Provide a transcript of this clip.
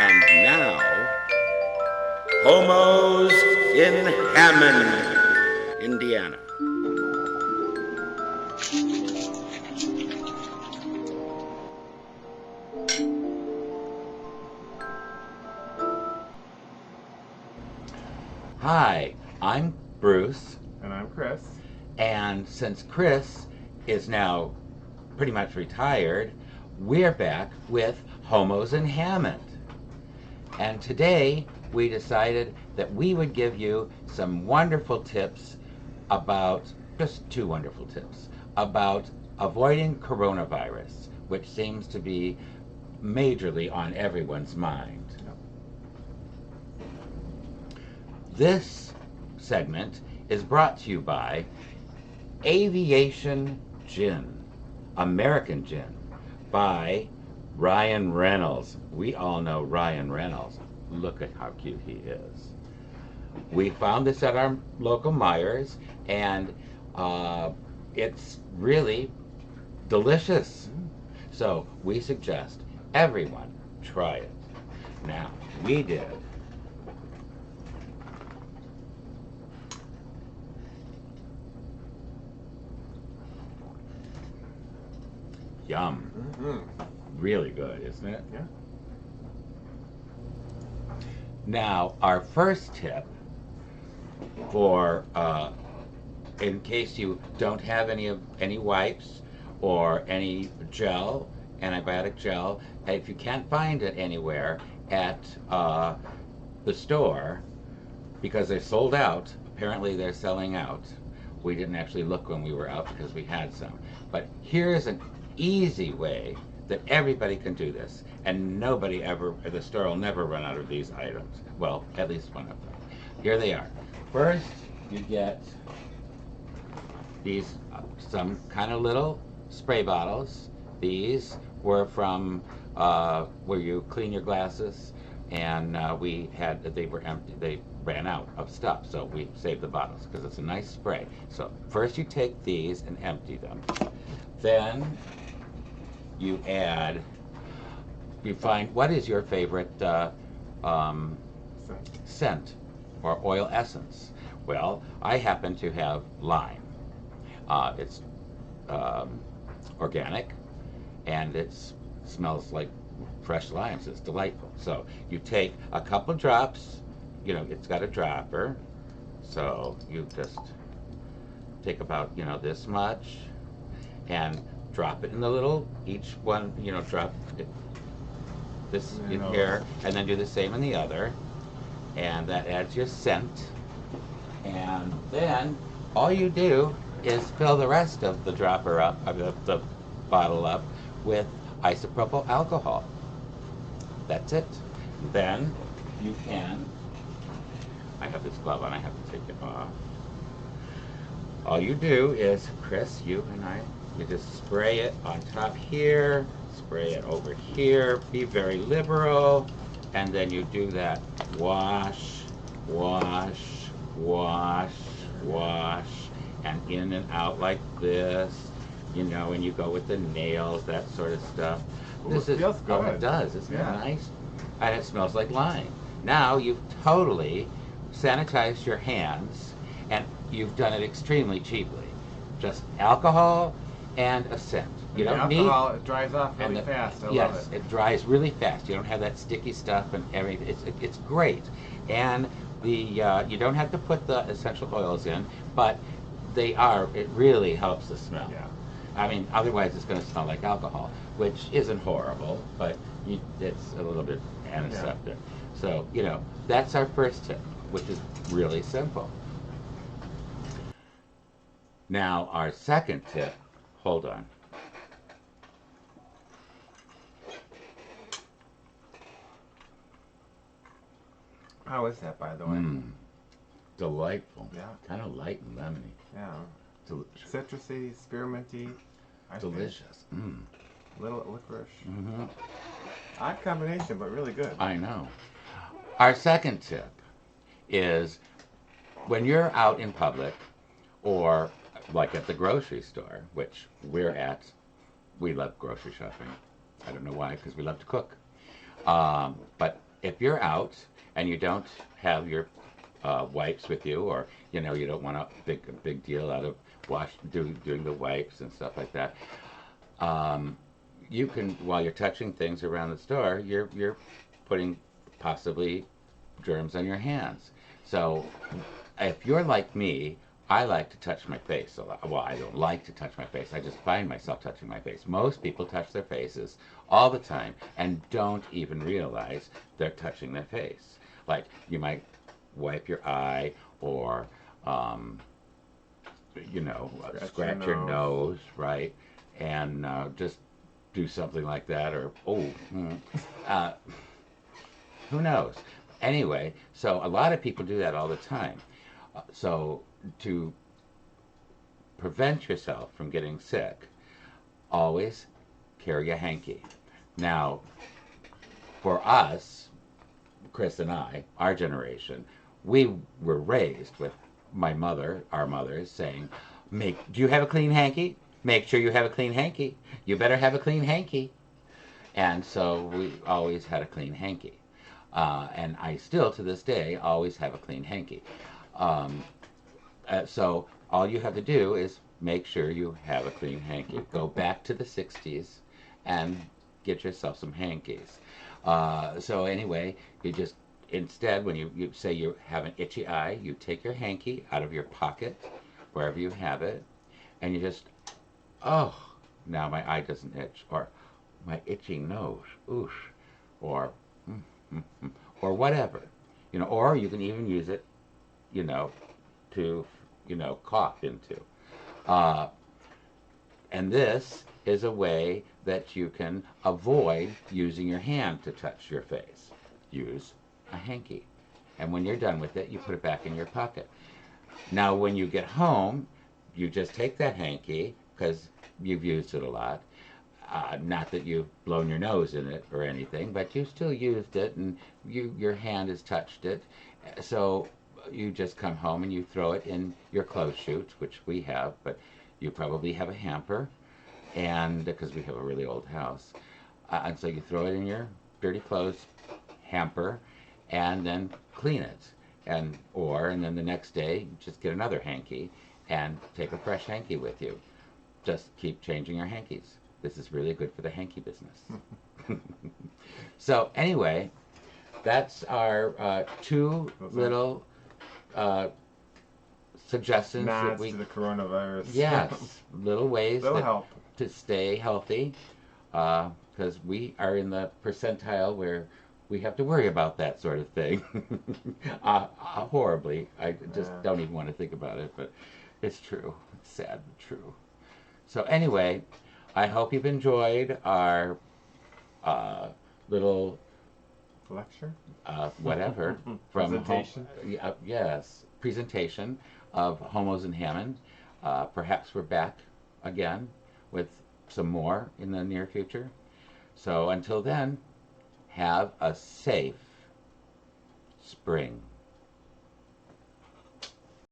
And now, Homos in Hammond, Indiana. Hi, I'm Bruce, And I'm Chris. and since Chris is now pretty much retired, we're back with Homos in Hammond. And today we decided that we would give you some wonderful tips about, just two wonderful tips, about avoiding coronavirus, which seems to be majorly on everyone's mind. This segment is brought to you by Aviation Gin, American Gin, by Ryan Reynolds. We all know Ryan Reynolds. Look at how cute he is. We found this at our local Myers, and it's really delicious. So we suggest everyone try it. Now, we did. Yum. Really good, isn't it? Yeah. Now, our first tip for, in case you don't have any wipes or any gel, antibiotic gel, if you can't find it anywhere at the store, because they're sold out, apparently they're selling out. We didn't actually look when we were out because we had some. But here's an easy way that everybody can do this, and nobody ever, the store will never run out of these items. Well, at least one of them. Here they are. First, you get these, some kind of little spray bottles. These were from where you clean your glasses, and they were empty. They ran out of stuff, so we saved the bottles because it's a nice spray. So first you take these and empty them. Then you find, what is your favorite scent or oil essence? Well, I happen to have lime. It's organic, and it smells like fresh limes. It's delightful. So you take a couple drops, it's got a dropper, so you just take about, this much, and drop it in the little, each one, drop it, this in here, and then do the same in the other, and that adds your scent. And then all you do is fill the rest of the dropper up, the bottle up, with isopropyl alcohol. That's it. Then you can, I have this glove on, I have to take it off. All you do is, Chris, you just spray it on top here, spray it over here, be very liberal, and then you do that wash, wash, wash, wash, and in and out like this, and you go with the nails, that sort of stuff. This feels good. Oh, it does. Isn't it nice? And it smells like lime. Now you've totally sanitized your hands, and you've done it extremely cheaply. Just alcohol and a scent. You don't need alcohol. It dries off really fast. I love it. It dries really fast. You don't have that sticky stuff and everything. It's great. And you don't have to put the essential oils in, but it really helps the smell. Yeah. I mean, otherwise it's going to smell like alcohol, which isn't horrible, but it's a little bit antiseptic. Yeah. So, that's our first tip, which is really simple. Now, our second tip, hold on. How is that, by the way? Delightful. Yeah. Kind of light and lemony. Yeah. Delicious. Citrusy, spearminty. Delicious. Little licorice. Mm-hmm. Odd combination, but really good. I know. Our second tip is when you're out in public, or like at the grocery store, which we're at, we love grocery shopping. I don't know why, because we love to cook. But if you're out and you don't have your wipes with you, or you know you don't want a big deal out of doing the wipes and stuff like that, you can, while you're touching things around the store, you're putting possibly germs on your hands. So if you're like me, I like to touch my face a lot. Well, I don't like to touch my face. I just find myself touching my face. Most people touch their faces all the time and don't even realize they're touching their face. Like you might wipe your eye, or you know, scratch your nose, right? And just do something like that, or who knows? Anyway, so a lot of people do that all the time. So to prevent yourself from getting sick, always carry a hanky. Now, for us, Chris and I, our generation, we were raised with our mothers saying, do you have a clean hanky? Make sure you have a clean hanky. You better have a clean hanky. And so we always had a clean hanky. And I still, to this day, always have a clean hanky. So all you have to do is make sure you have a clean hanky. Go back to the 60s and get yourself some hankies. So anyway, you just, instead, when you say you have an itchy eye, you take your hanky out of your pocket, wherever you have it, and you just, oh, now my eye doesn't itch, or my itching nose, oosh, or whatever, you know, or you can even use it, you know, to, you know, cough into. And this is a way that you can avoid using your hand to touch your face. Use a hanky. And when you're done with it, you put it back in your pocket. Now, when you get home, you just take that hanky, because you've used it a lot. Not that you've blown your nose in it or anything, but you still used it, and your hand has touched it. So you just come home and you throw it in your clothes chute, which we have, but you probably have a hamper, and because we have a really old house. And so you throw it in your dirty clothes hamper and then clean it. And then the next day, just get another hanky and take a fresh hanky with you. Just keep changing your hankies. This is really good for the hanky business. So anyway, that's our two little suggestions Nods that to the coronavirus. yes, little ways That'll help to stay healthy, because we are in the percentile where we have to worry about that sort of thing. Horribly. I just don't even want to think about it, but it's true. It's sad but true. So anyway, I hope you've enjoyed our little lecture, whatever from presentation. yes, presentation of Homos and Hammond. Perhaps we're back again with some more in the near future. So until then, have a safe spring.